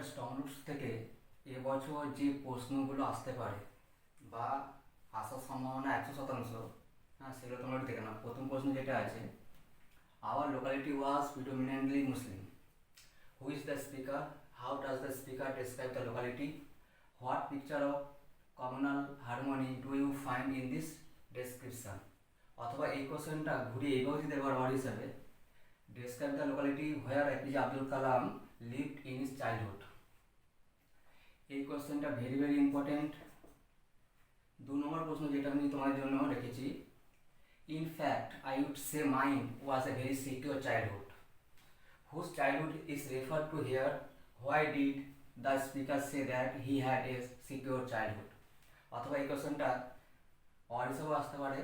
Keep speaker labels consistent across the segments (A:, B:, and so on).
A: তোমাদের strong roots থেকে এবছর যে প্রশ্নগুলো আসতে পারে বা আসার সম্ভাবনা 100%, হ্যাঁ সেগুলো তোমরা একটু দেখে নাও। প্রথম প্রশ্ন যেটা আছে, our locality was predominantly Muslim, who is the speaker, how does the speaker describe the locality, what picture of communal harmony do you find in this description. অথবা এই কোশ্চেনটা ঘুরিয়ে এইভাবে দিতে পারো ওয়ার্ড হিসাবে, describe the locality where APJ Abdul Kalam lived in his childhood. এই কোশ্চেনটা ভেরি ভেরি ইম্পর্টেন্ট। 2 নম্বর প্রশ্ন যেটা আমি তোমাদের জন্য রেখেছি, in fact I would say mine was a very secure childhood, whose childhood is refer to here, why did the speaker say that he had a secure childhood. অথবা এই কোশ্চেনটা or হিসেবেও আসতে পারে,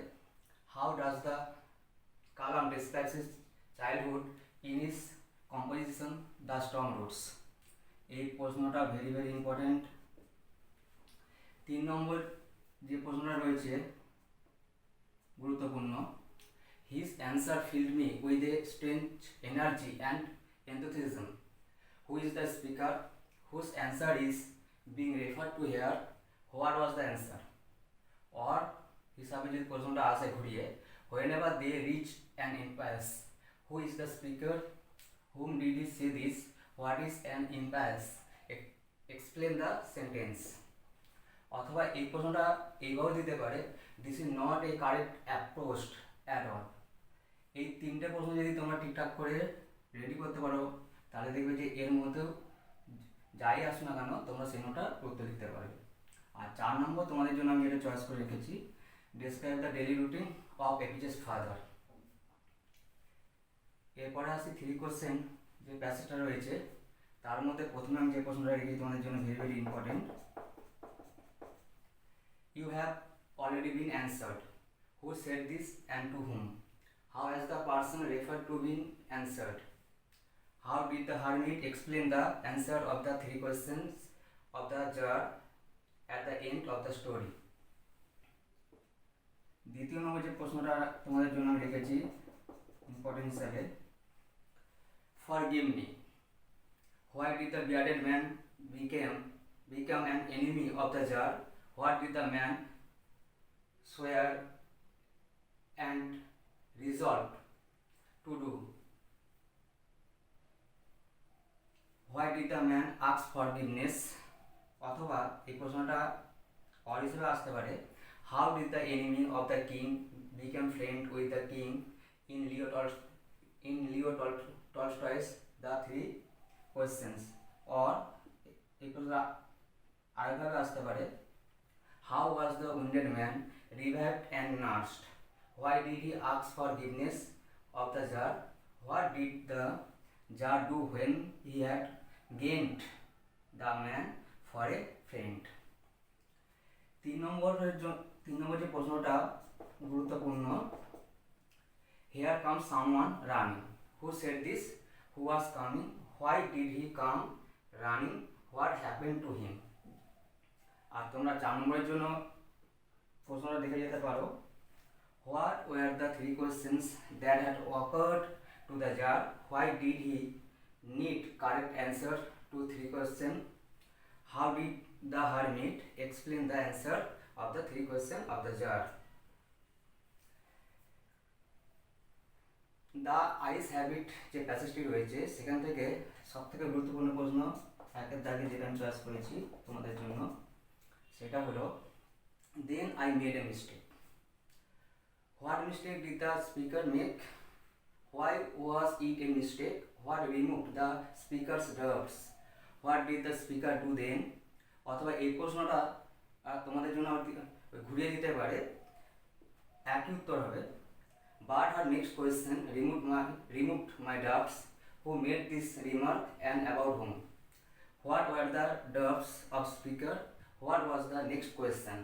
A: how does the Kalam describes his childhood in his composition the strong roots. এই প্রশ্নটা very very important. 3 নম্বর যে প্রশ্নটা রয়েছে গুরুত্বপূর্ণ, his answer filled me with a strange energy and enthusiasm, who is the speaker, whose answer is being refer to here, what was the answer. Or হিসাবে যদি প্রশ্নটা আসে ঘুরিয়ে, whenever they reach an impulse, who is the speaker, whom did he say this, what is an impulse, explain the sentence. অথবা এই প্রশ্নটা এইভাবে দিতে পারে, this is not a correct approach at all. এই 3টে প্রশ্ন যদি তোমরা ঠিকঠাক করে রেডি করতে পারো, তাহলে দেখবে যে এর মধ্যেও যাই আসো না কেন তোমরা সেই নোটটা উত্তর লিখতে পারবে। আর 4 নম্বর তোমাদের জন্য আমি এটা চয়েস করে রেখেছি, describe the daily routine of APJ's father. এরপরে আসি 3 কোশ্চেন যে প্যাসেজটা রয়েছে, তার মধ্যে প্রথমে আমি যে প্রশ্নটা রেখেছি তোমাদের জন্য very very important, you have already been answered. Who said this and to whom? How has the person referred to been answered? How did the hermit explain the answer of the 3 questions of the jar at the end of the story? দ্বিতীয় নম্বর যে প্রশ্নটা তোমাদের জন্য আমি রেখেছি important হিসাবে, forgive me. Why did the bearded man become an enemy of the jar? What did the man swear and resolve to do? Why did the man ask forgiveness? অথবা এই প্রশ্নটা অর হিসেবে আসতে পারে, how did the enemy of the king become friend with the king in Leo Tolstoy's The 3 Questions? or এই প্রশ্নটা আরেকভাবে আসতে পারে, how was the wounded man revived and nursed? Why did he ask forgiveness of the jar? What did the jar do when he had gained the man for a friend? 3 নম্বর যে প্রশ্নটা গুরুত্বপূর্ণ, here comes someone running. Who said this? Who was coming? Why did he come running? What happened to him? আর তোমরা 4 নম্বরের জন্য প্রশ্নটা দেখে যেতে পারো, what were the 3 questions that had occurred to the jar? Why did he need correct answer to 3 questions? How did the hermit explain the answer of the 3 questions of the jar? The eyes have it যে প্যাসেজটি রয়েছে সেখান থেকে সবথেকে গুরুত্বপূর্ণ প্রশ্ন একের দাগে যেটা আমি চয়েস করেছি তোমাদের জন্য, সেটা হলো, then I made a mistake. What mistake did the speaker make? Why was it a mistake? What removed the speaker's doubts? What did the speaker do then? অথবা এই প্রশ্নটা তোমাদের জন্য ঘুরিয়ে দিতে পারে, একই উত্তর হবে, but her next question removed my doubts. Who made this remark and about whom? What were the doubts of speaker? What was the next question?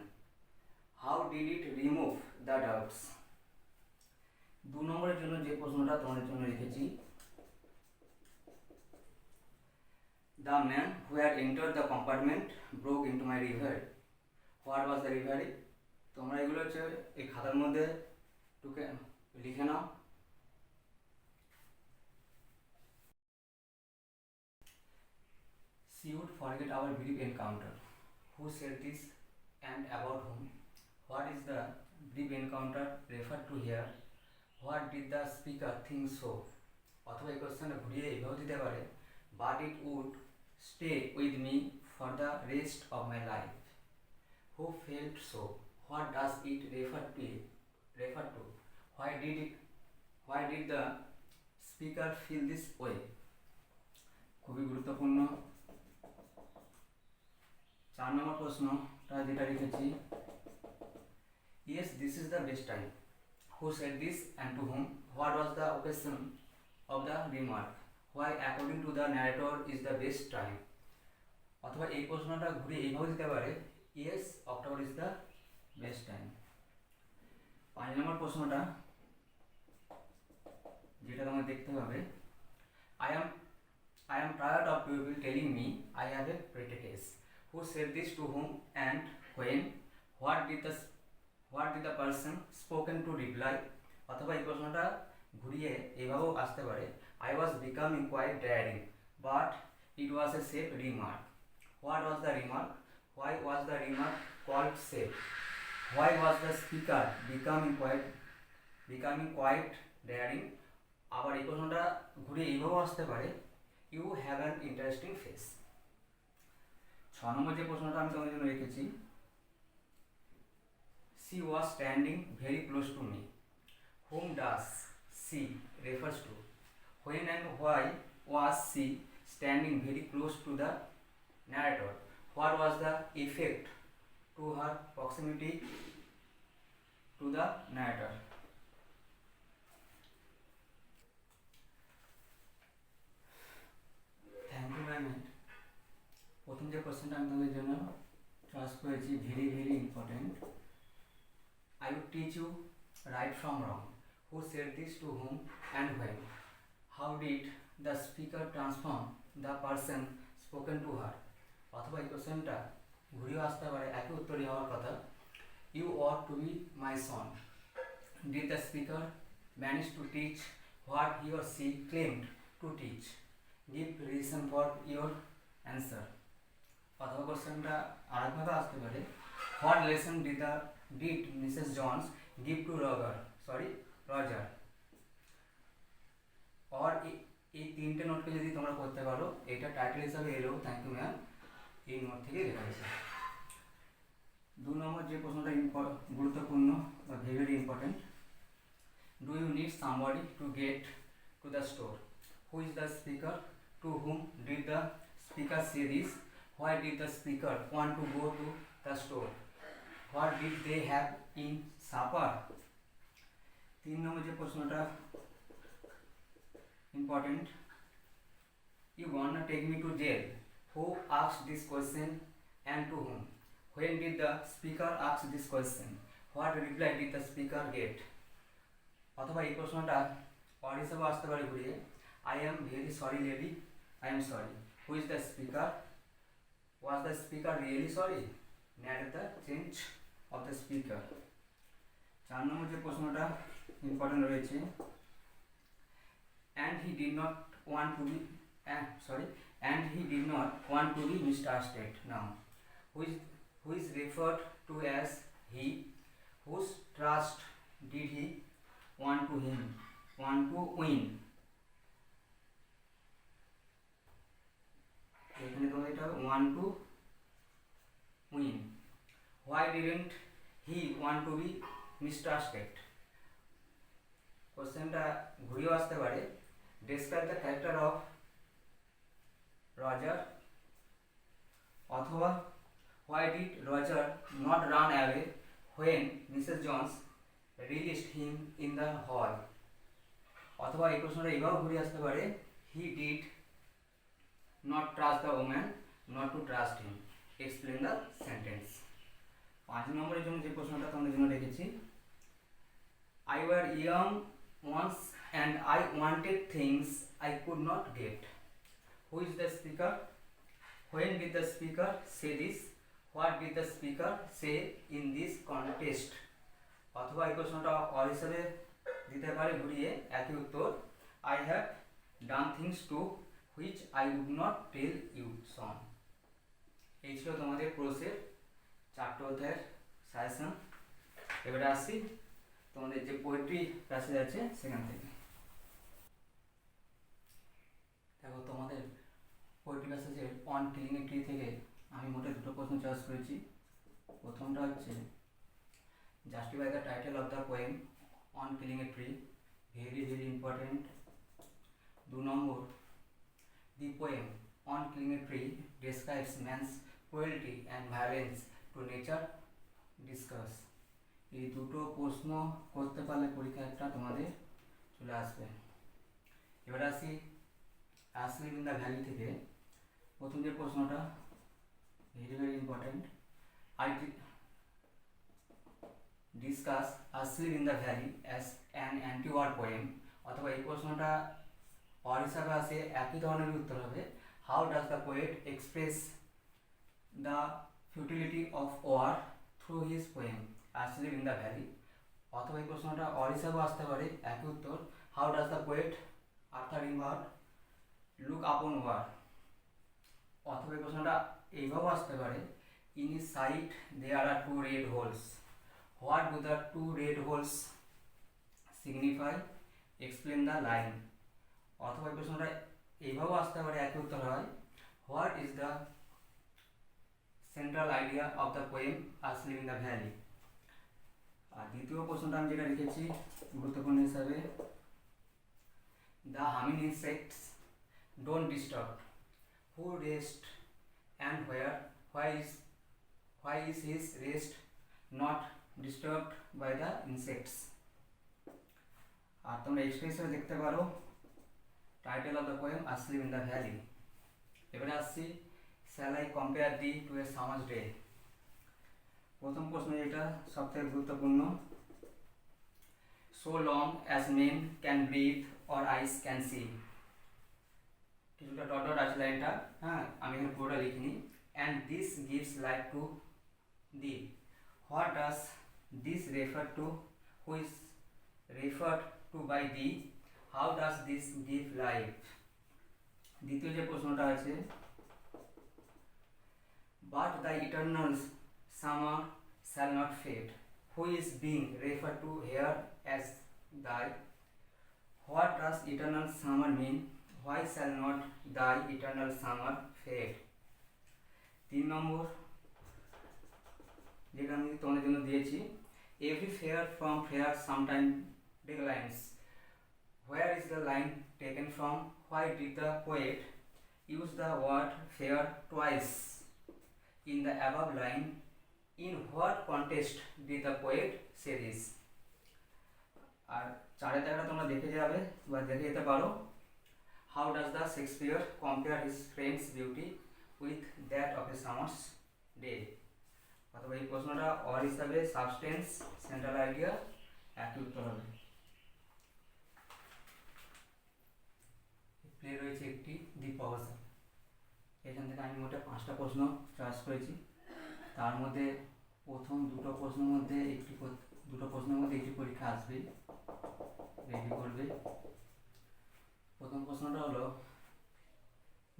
A: How did it remove the doubts? 2 নম্বরের জন্য যে প্রশ্নটা তোমাদের জন্য রেখেছি, the man who had entered the compartment broke into my river. What was the river? তোমরা এগুলো হচ্ছে এই খাতার মধ্যে টুকে লিখে নাও। she would forget our brief encounter. Who said this and about whom? What is the brief encounter referred to here? What did the speaker think so? অথবা এই কোশ্চেনটা ঘুরিয়ে এভাবেও দিতে পারে, but it would stay with me for the rest of my life. Who felt so? What does it refer to? Why did the speaker feel this way? খুবই গুরুত্বপূর্ণ 4 নম্বর প্রশ্নটা যেটা রেখেছি, yes this is the best time. Who said this and to whom? What was the occasion of the remark? Why according to the narrator is the best time? অথবা এই প্রশ্নটা ঘুরে এইভাবে দিতে পারে, yes October is the best time. 5 নম্বর প্রশ্নটা যেটা তোমাকে দেখতে হবে, I am tired of people telling me I have a pretty case. Who said this to whom and when? What did the person spoken to reply? অথবা এই প্রশ্নটা ঘুরিয়ে এভাবেও আসতে পারে, I was becoming quite daring but it was a safe remark. What was the remark? Why was the remark called safe? Why was the speaker becoming quite daring? আবার এই প্রশ্নটা ঘুরিয়ে এইভাবেও আসতে পারে, you have an interesting face. 6 নম্বর যে প্রশ্নটা আমি তোমাদের জন্য রেখেছি, she was standing very close to me. Whom does she refers to? When and why was she standing very close to the narrator? What was the effect to her proximity to the narrator? Thank you very much. প্রথম যে কোশ্চেনটা আমি তোমাদের জন্য choice করেছি, very very important. I would teach you right from wrong. Who said this to whom and when? How did the speaker transform the person spoken to her? অথবা এই কোশ্চেনটা ঘুরিয়ে আসতে পারে, একই উত্তরই হওয়ার কথা, you ought to be my son. Did the speaker manage to teach what he or she claimed to teach? Give reason for your answer. অথবা কোশ্চেনটা আরেকভাবে আসতে পারে, what lesson did Mrs. Jones give to Roger? or এই তিনটে নোটকে যদি তোমরা করতে পারো, এটা টাইটেল হিসাবে এলেও থ্যাংক ইউ ম্যাম, এই নোট থেকে লেখা হয়েছে। 2 নম্বর যে প্রশ্নটা গুরুত্বপূর্ণ বা very important, do you need somebody to get to the store? Who is the speaker? To whom did the speaker say this? Why did the speaker want to go to the store? What did they have in supper? 3 নম্বর যে প্রশ্নটা important, you wanna take me to jail? Who asked this question and to whom? When did the speaker ask this question? What reply did the speaker get? অথবা এই প্রশ্নটা or হিসেবে আসতে পারে ঘুরিয়ে, I am very sorry lady, I am sorry. Who is the speaker? Was the speaker really sorry? Narrate the change of the speaker. 4 নম্বর যে প্রশ্নটা important রয়েছে, and he did not want to be mistrusted. Now who is referred to as he? Whose trust did he want to win? এখানে তোমরা এটা want to win. Why didn't he want to be mistrusted? কোশ্চেনটা ঘুরিয়ে আসতে পারে, describe the character of Roger, অথবা why did Roger not run away when Mrs. Jones released him in the hall? অথবা এই প্রশ্নটা এভাবে ঘুরিয়ে আসতে পারে, he did not trust the woman not to trust him. Explain the sentence. 5 নম্বরের জন্য যে প্রশ্নটা তোমাদের জন্য রেখেছি, I were young once and I wanted things I could not get. Who is the speaker? When did the speaker say this? What did the speaker say in this contest? অথবা এই প্রশ্নটা অর হিসেবে দিতে পারে ঘুরিয়ে, একই উত্তর, I have done things to which I would not tell you son. এই ছিল তোমাদের প্রোসের 4টে অধ্যায়ের সাজেশন। এবারে আসছি তোমাদের যে পোয়েট্রি প্যাসেজ আছে সেখান থেকে। দেখো তোমাদের পোয়েট্রি প্যাসেজের অন কিলিং এ ট্রি থেকে আমি মোটে 2টো প্রশ্ন চয়েস করেছি। প্রথমটা হচ্ছে justify the title of the poem on killing a tree, very very important. 2 নম্বর, the poem on killing a tree describes man's cruelty and violence to nature, discuss। এই 2টো প্রশ্ন করতে পারলে পরীক্ষা একটা তোমাদের চলে আসবে। এবার আসি আসলিভ ইন দ্য ভ্যালি থেকে। প্রথম যে প্রশ্নটা very very important, I discuss asleep in the valley as an anti-war poem. অথবা এই প্রশ্নটা or হিসাবে আসে, একই ধরনের উত্তর হবে, how does the poet express the futility of war through his poem asleep in the valley. অথবা এই প্রশ্নটা or হিসাবে আসতে পারে, একই উত্তর, how does the poet Arthur Rimbaud look upon war. অথবা এই প্রশ্নটা এইভাবেও আসতে পারে, in his side there are 2 red holes, what do the 2 red holes signify, explain the line. অথবা এই প্রশ্নটা এইভাবেও আসতে পারে, একই উত্তর হয়, what is the central idea of the poem asleep in the valley. আর দ্বিতীয় প্রশ্নটা আমি যেটা রেখেছি গুরুত্বপূর্ণ হিসাবে, the humming insects don't disturb, who rest and why is his rest not disturbed by the insects. আর তোমরা এক্সট্রা হিসেবে দেখতে পারো title of the poem asleep in the valley. এবারে আসছি shall I compare thee to a summer's day. প্রথম প্রশ্ন যেটা সবথেকে গুরুত্বপূর্ণ, so long as main can breathe or eyes can see. কিছুটা ডট ডট আছে লাইনটা, হ্যাঁ আমি এখানে পুরোটা লিখিনি। And this gives life to thee, what does this refer to, who is referred to by thee, how does this give life. দ্বিতীয় যে প্রশ্নটা আছে, but the eternal summer shall not fade, who is being refer to here as thy, what does eternal summer mean, why shall not thy eternal summer fade. 3 নম্বর যেটা আমি তোমাদের জন্য দিয়েছি, every fair from fair sometime declines, where is the line taken from, why did the poet use the word fair twice in the above line, in what context did the poet say this। আর 4 জায়গাটা তোমরা দেখে যাবে বা দেখে যেতে পারো, how does the Shakespeare compare his friend's beauty with that of a summer's day। অথবা এই প্রশ্নটা or হিসাবে সাবস্টেন্স সেন্ট্রাল আইডিয়া, একই উত্তর হবে। প্লে রয়েছে একটি দ্বীপ অবস্থা। এখান থেকে আমি মোটে 5টা প্রশ্ন চয়েস করেছি। তার মধ্যে প্রথম 2টো প্রশ্নের মধ্যে একটি পরীক্ষা আসবে, রেডি করবে। প্রথম প্রশ্নটা হলো,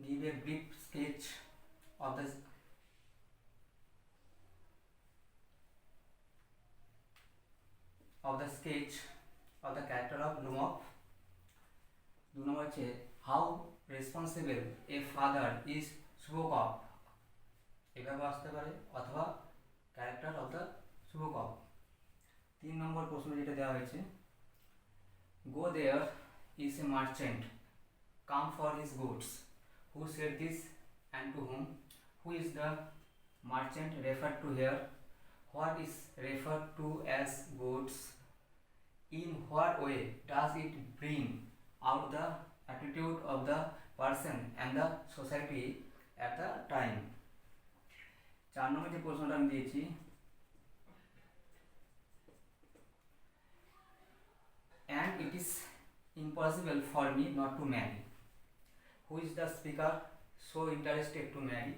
A: give a brief sketch of the character of লুমফ। 2 নম্বর হচ্ছে, how responsible a father is শুভকপ, এভাবে আসতে পারে, অথবা ক্যারেক্টার অফ দ্য শুভকপ। 3 নম্বর প্রশ্ন যেটা দেওয়া হয়েছে, go there is a merchant come for his goods, who said this and to whom, who is the merchant refer to here, what is refer to as goods, in what way does it bring out the attitude of the person and the society at the time। 4 নম্বর যে প্রশ্নটা আমি দিয়েছি, and it is impossible for me not to marry, who is the speaker so interested to marry,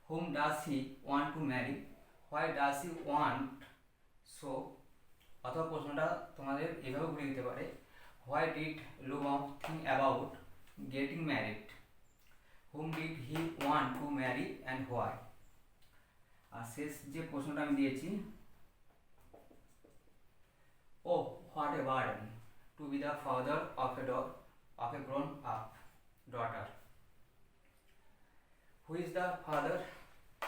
A: whom does he want to marry, why does he want so। অথবা প্রশ্নটা তোমাদের এভাবে ঘুরে দিতে পারে, why did লুমফ think about getting married, whom did he want to marry and why? আর শেষ যে প্রশ্নটা আমি দিয়েছি, oh what a burden to be the father of a grown up daughter. Who is the father?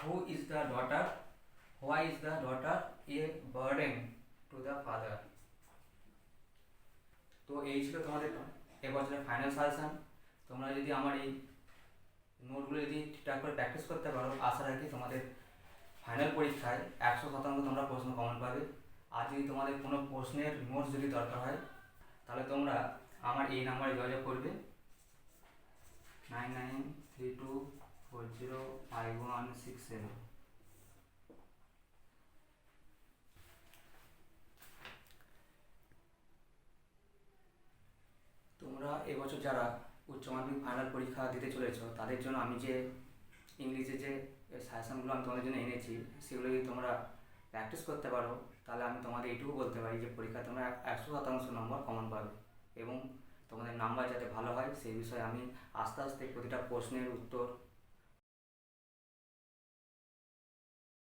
A: Who is the daughter? Why is the daughter a burden to the father? তো এই ছিল তোমাদের এবছরের ফাইনাল সাজেশন। তোমরা যদি আমার এই নোটগুলো যদি ঠিকঠাক করে প্র্যাকটিস করতে পারো, আশা রাখি তোমাদের ফাইনাল পরীক্ষায় 100% তোমরা প্রশ্ন কমন পাবে। আর যদি তোমাদের কোনো প্রশ্নের নোটস যদি দরকার হয়, তাহলে তোমরা আমার এই নাম্বারে যোগাযোগ করবে 9932405167। তোমরা এবছর যারা উচ্চ মাধ্যমিক ফাইনাল পরীক্ষা দিতে চলেছ, তাদের জন্য আমি যে ইংলিশে যে সাজেশনগুলো আমি তোমাদের জন্য এনেছি, সেগুলো যদি তোমরা প্র্যাকটিস করতে পারো, তাহলে আমি তোমাদের এইটুকু বলতে পারি যে পরীক্ষা তোমরা 100% নম্বর কমন পাবে। এবং তোমাদের নাম্বার যাতে ভালো হয় সেই বিষয়ে আমি আস্তে আস্তে প্রতিটা প্রশ্নের উত্তর